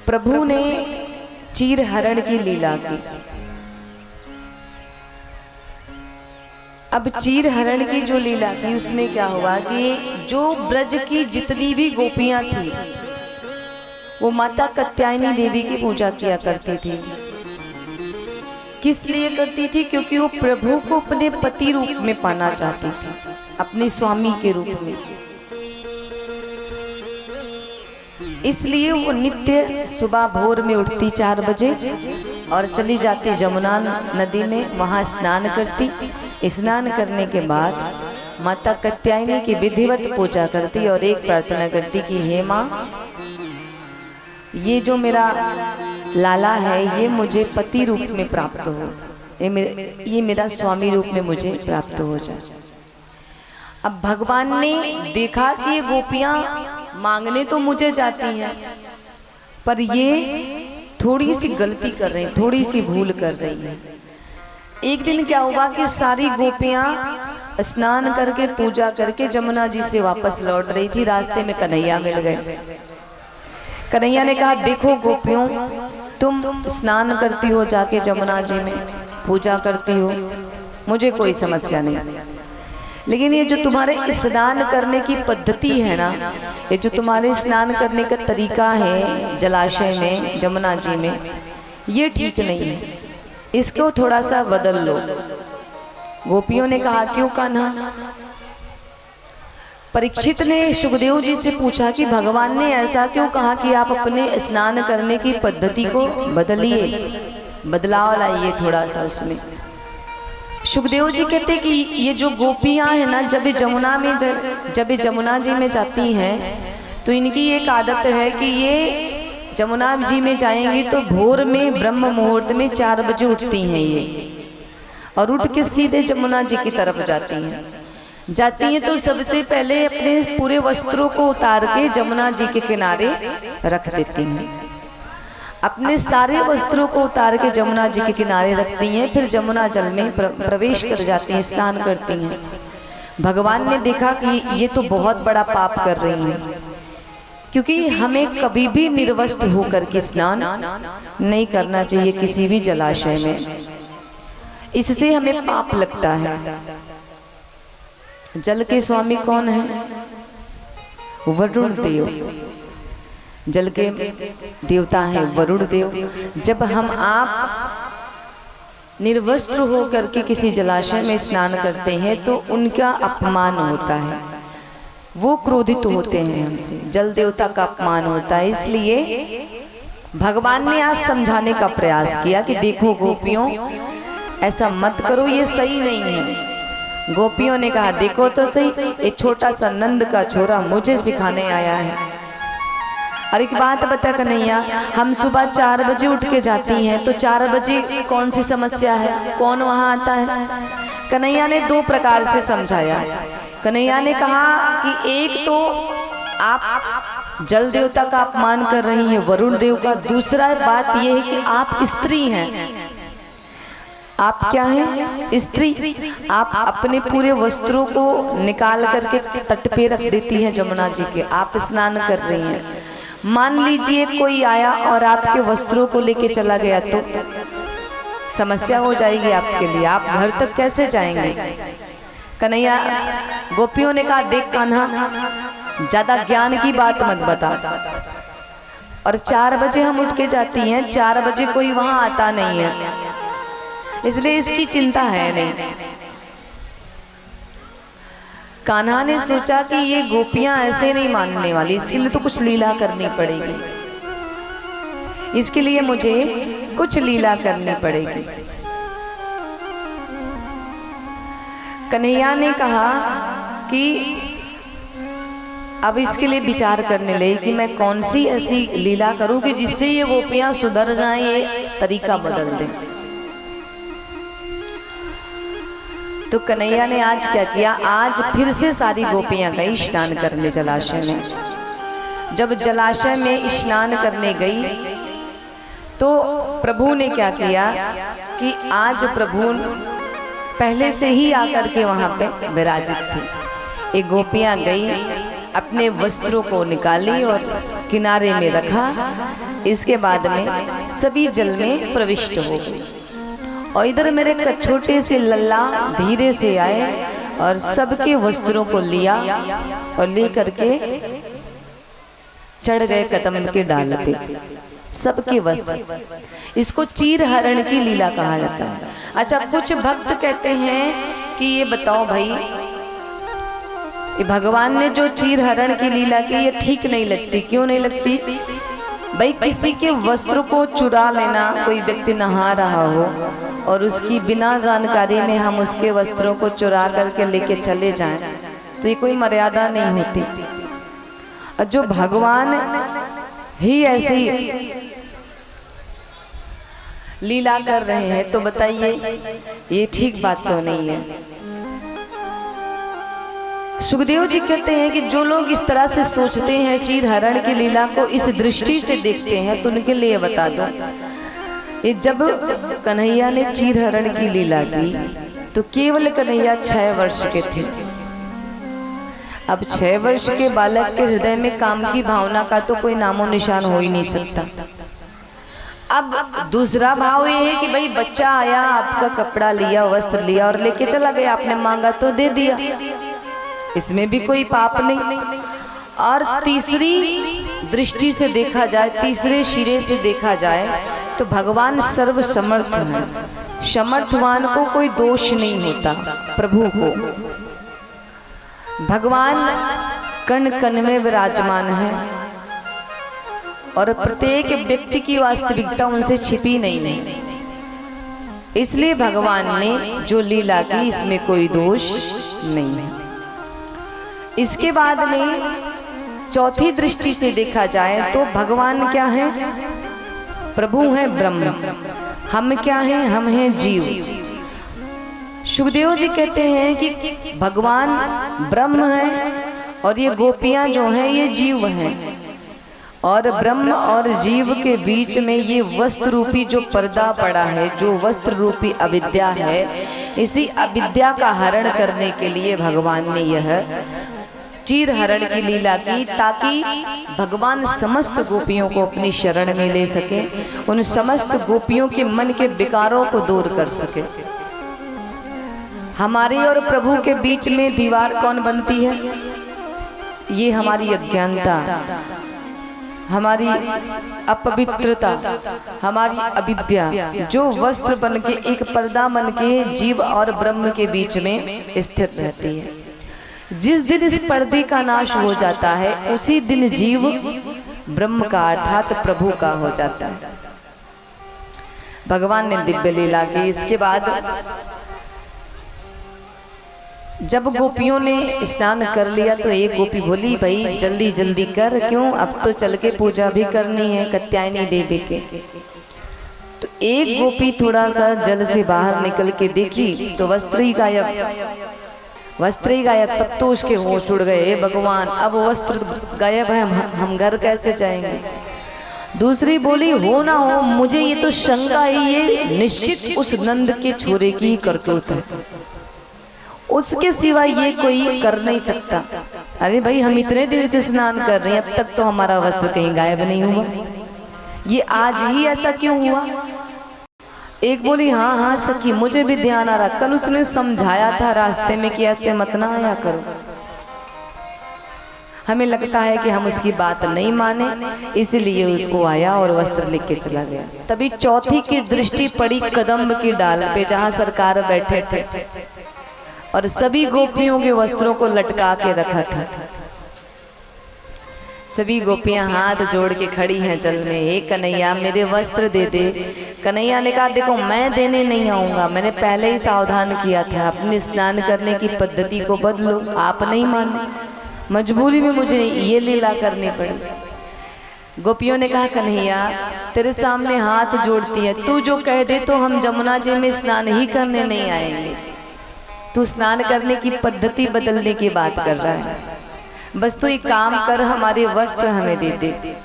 प्रभु ने चीर हरण की लीला की। अब चीर हरण की जो लीला थी उसमें क्या हुआ कि जो ब्रज की जितनी भी गोपियां थी वो माता कात्यायनी देवी की पूजा किया करती थी। किस लिए करती थी? क्योंकि वो प्रभु को अपने पति रूप में पाना चाहती थी, अपने स्वामी के रूप में। इसलिए वो नित्य सुबह भोर में उठती 4 बजे और चली जाती जमुना नदी में, वहां स्नान करती। स्नान करने के बाद माता कात्यायनी की विधिवत पूजा करती और एक प्रार्थना करती कि हे माँ, ये जो मेरा लाला है ये मुझे पति रूप में प्राप्त हो, ये मेरा स्वामी रूप में मुझे प्राप्त हो जाए। अब भगवान ने देखा कि ये गोपियां मांगने तो मुझे जाती हैं पर ये थोड़ी सी गलती कर रही हैं, थोड़ी सी भूल कर रही हैं। एक दिन क्या हुआ कि सारी गोपियां स्नान करके पूजा करके जमुना जी से वापस लौट रही थी। रास्ते में कन्हैया मिल गए। कन्हैया ने कहा, देखो गोपियों, तुम स्नान करती हो जाके जमुना जी में, पूजा करती हो, मुझे कोई समस्या नहीं, लेकिन ये जो तुम्हारे स्नान करने की पद्धति है ना, ये जो तुम्हारे स्नान करने का तरीका है जलाशय में, जमुना जी में, ये ठीक नहीं है, इसको थोड़ा सा बदल लो। गोपियों ने कहा, क्यों कान्हा? परीक्षित ने सुखदेव जी से पूछा कि भगवान ने ऐसा क्यों कहा कि आप अपने स्नान करने की पद्धति को बदलिए, बदलाव लाइए थोड़ा सा उसमें। सुखदेव जी कहते कि ये जो गोपियां हैं ना, जब जमुना जी में जाती हैं तो इनकी एक आदत है कि ये जमुना जी में जाएंगी तो भोर में ब्रह्म मुहूर्त में 4 बजे उठती हैं ये, और उठ के सीधे जमुना जी की तरफ जाती हैं तो सबसे पहले अपने पूरे वस्त्रों को उतार के जमुना जी के किनारे रख देती हैं। अपने सारे वस्त्रों को उतार के जमुना जी के किनारे रखती हैं, फिर जमुना जल में प्रवेश कर जाती हैं, स्नान करती हैं। भगवान ने देखा कि ये तो बहुत बड़ा पाप कर रही हैं, क्योंकि हमें कभी भी निर्वस्त्र होकर के स्नान नहीं करना चाहिए किसी भी जलाशय में, इससे हमें पाप लगता है। जल के स्वामी कौन है? वरुण देव, जल के देवता हैं वरुण देव। जब हम आप निर्वस्त्र होकर के किसी जलाशय में स्नान करते हैं तो उनका अपमान होता है, वो क्रोधित होते हैं हमसे, जल देवता का अपमान होता है। इसलिए भगवान ने आज समझाने का प्रयास किया कि देखो गोपियों, ऐसा मत करो, ये सही नहीं है। गोपियों ने कहा, देखो तो सही, एक छोटा सा नंद का छोरा मुझे सिखाने आया है। और एक बात बता कन्हैया, हम सुबह 4 बजे उठ के जाती हैं तो 4 बजे कौन सी समस्या है, कौन वहां आता है? कन्हैया ने 2 प्रकार से समझाया। कन्हैया ने कहा कि एक तो आप जल देवता का अपमान कर रही हैं, वरुण देव का। दूसरा बात यह है कि आप स्त्री हैं। आप क्या हैं? स्त्री। आप अपने पूरे वस्त्रों को निकाल करके तट पे रख देती हैं जमुना जी के, आप स्नान कर रही हैं। मान लीजिए कोई आया और आपके वस्त्रों को लेके चला गया तो समस्या हो जाएगी आपके लिए, आप घर तक कैसे जाएंगे? कन्हैया, गोपियों ने कहा, देख कान्हा, ज्यादा ज्ञान की बात मत बता। और 4 बजे हम उठ के जाती हैं, 4 बजे कोई वहां आता नहीं है, इसलिए इसकी चिंता है नहीं। कान्हा ने सोचा कि ये गोपियां ऐसे नहीं मानने वाली, इसके लिए तो कुछ लीला करनी पड़ेगी, इसके लिए मुझे कुछ लीला करनी पड़ेगी। कन्हैया ने कहा कि अब इसके लिए विचार करने लगे कि मैं कौन सी ऐसी लीला करूं कि जिससे ये गोपियां सुधर जाएं, ये तरीका बदल दें। तो कन्हैया ने आज क्या किया, आज फिर से सारी गोपियां गई स्नान करने जलाशय में। जब जलाशय में स्नान करने गई तो प्रभु ने क्या किया कि आज प्रभु पहले से ही आकर के वहां पे विराजित थी। एक गोपियां गई अपने वस्त्रों को निकाली और किनारे में रखा। इसके बाद में सभी जल में प्रविष्ट हो गए और इधर मेरे छोटे से लल्ला धीरे से आए और सबके वस्त्रों को लिया और ले करके चढ़ गए कदम के डाल पे, सबके वस्त्र। इसको चीर हरण की लीला कहा जाता है। अच्छा, कुछ भक्त कहते हैं कि ये बताओ भाई, ये भगवान ने जो चीर हरण की लीला की ये ठीक नहीं लगती। क्यों नहीं लगती भाई? किसी के वस्त्र को चुरा लेना, कोई व्यक्ति नहा रहा हो और उसकी बिना जानकारी में हम उसके वस्त्रों को चुरा करके लेके चले जाएं, तो ये कोई मर्यादा नहीं होती। और जो भगवान ही ऐसी लीला कर रहे हैं तो बताइए ये ठीक बात तो नहीं है। सुखदेव जी कहते हैं कि जो लोग इस तरह से सोचते हैं, चीर हरण की लीला को इस दृष्टि से देखते हैं, तो उनके लिए बता दो, ये जब कन्हैया ने चीर हरण की लीला की तो केवल कन्हैया 6 वर्ष के थे। अब 6 वर्ष के बालक के हृदय में काम की भावना का तो कोई नामो निशान हो ही नहीं सकता। अब दूसरा भाव ये है कि भाई बच्चा आया, आपका कपड़ा लिया, वस्त्र लिया और लेके चला गया, आपने मांगा तो दे दिया, इसमें भी कोई पाप नहीं। और तीसरी दृष्टि से देखा जाए, तीसरे सिरे से देखा जाए तो भगवान सर्व समर्थ है। समर्थवान को कोई दोष नहीं होता। प्रभु को भगवान कण कण में विराजमान है और प्रत्येक व्यक्ति की वास्तविकता उनसे छिपी नहीं। इसलिए भगवान ने जो लीला की इसमें कोई दोष नहीं है। इसके बाद में चौथी दृष्टि से देखा जाए तो भगवान क्या है? प्रभु हैं ब्रह्म। हम क्या हैं? हम हैं जीव। सुखदेव जी कहते हैं कि भगवान ब्रह्म है और ये गोपियां जो हैं ये जीव हैं, और ब्रह्म और जीव के बीच में ये वस्त्र रूपी जो पर्दा पड़ा है, जो वस्त्र रूपी अविद्या है, इसी अविद्या का हरण करने के लिए भगवान ने यह चीर हरण की लीला की, ताकि भगवान समस्त गोपियों को अपनी शरण में ले सके, उन समस्त गोपियों के मन के विकारों को दूर कर सके। हमारे और प्रभु के बीच में दीवार कौन बनती है? ये हमारी अज्ञानता, हमारी अपवित्रता, हमारी अविद्या, जो वस्त्र बन के एक पर्दा बन के जीव और ब्रह्म के बीच में स्थित रहती है। जिस दिन इस पर्दे का नाश हो जाता है उसी दिन जीव ब्रह्म का अर्थात प्रभु का हो जाता है। भगवान ने दिव्य लीला की। इसके बाद जब गोपियों ने स्नान कर लिया तो एक गोपी बोली, भाई जल्दी जल्दी कर, क्यों अब तो चल के पूजा भी करनी है कात्यायनी देवी के। तो एक गोपी थोड़ा सा जल से बाहर निकल के देखी तो वस्त्र ही गायब, वस्त्र ही गायब। तब तो उसके होश उड़ गए, भगवान अब वस्त्र गायब है, हम घर कैसे जाएंगे। दूसरी बोली, हो ना हो, मुझे ये तो शंका है, ये निश्चित उस नंद के छोरे की करतूत है, उसके सिवा ये कोई कर नहीं सकता। अरे भाई हम इतने दिन से स्नान कर रहे हैं, अब तक तो हमारा वस्त्र कहीं गायब नहीं हुआ, ये आज ही ऐसा क्यों हुआ। एक बोली, हाँ हाँ सखी मुझे भी ध्यान आ रहा, कल उसने समझाया था रास्ते में कि ऐसे मत ना आया करो। हमें लगता है कि हम उसकी बात नहीं माने, इसलिए उसको आया और वस्त्र लेके चला गया। तभी चौथी की दृष्टि पड़ी कदम्ब की डाल पे, जहाँ सरकार बैठे थे और सभी गोपियों के वस्त्रों को लटका के रखा था। सभी गोपियां हाथ जोड़ के खड़ी हैं जल में, हे कन्हैया मेरे वस्त्र दे दे। कन्हैया ने कहा, देखो मैं देने नहीं आऊंगा, मैंने पहले ही सावधान किया था, अपने स्नान करने की पद्धति को बदलो। आप नहीं माने, मजबूरी में मुझे ये लीला करनी पड़ी। गोपियों ने कहा, कन्हैया तेरे सामने हाथ जोड़ती है, तू जो कह दे तो हम जमुना जी में स्नान ही करने नहीं आएंगे। तू स्नान करने की पद्धति बदलने की बात कर रहा है, बस तू एक काम कर, हमारे वस्त्र हमें दे दे।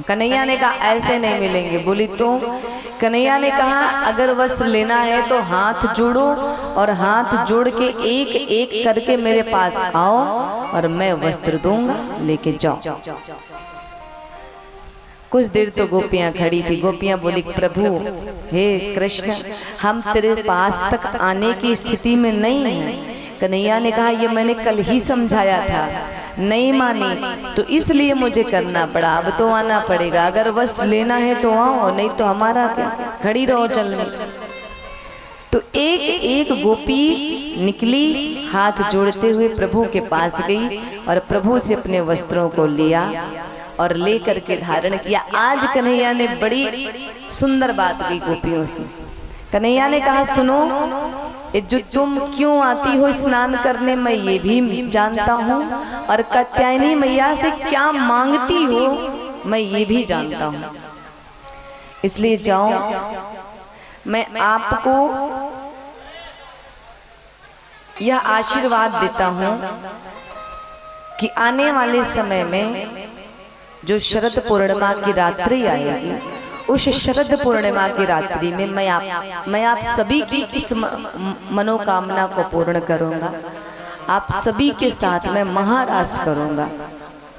कन्हैया ने कहा ऐसे नहीं मिलेंगे। बोली तो? कन्हैया ने कहा अगर वस्त्र लेना है तो हाथ जोड़ो और हाथ जोड़ के एक एक करके मेरे पास आओ और मैं वस्त्र दूंगा, लेके जाओ। कुछ देर तो गोपियां खड़ी थी। गोपियां बोली प्रभु हे कृष्ण, हम तेरे पास तक आने की स्थिति में नहीं है। कन्हैया ने कहा ये मैंने कल ही समझाया था, नहीं मानी तो इसलिए मुझे करना पड़ा, अब तो आना पड़ेगा। अगर वस्त्र लेना है तो आओ, नहीं तो हमारा क्या, खड़ी रहो जल में। तो एक एक गोपी निकली, हाथ जोड़ते हुए प्रभु के पास गई और प्रभु से अपने वस्त्रों को लिया और ले करके धारण किया। आज कन्हैया ने बड़ी सुंदर बात की गोपियों से। कन्हैया ने कहा सुनो, जो तुम क्यों आती हो स्नान करने मैं ये भी जानता हूँ, और कात्यायनी मैया से क्या मांगती हो मैं ये भी जानता हूँ। इसलिए जाओ, मैं आपको यह आशीर्वाद देता हूँ कि आने वाले समय में जो शरद पूर्णिमा की रात्रि आएगी, उस शरद पूर्णिमा की रात्रि में मैं आप सभी की इस मनोकामना को पूर्ण करूंगा। आप सभी के साथ मैं महारास करूंगा।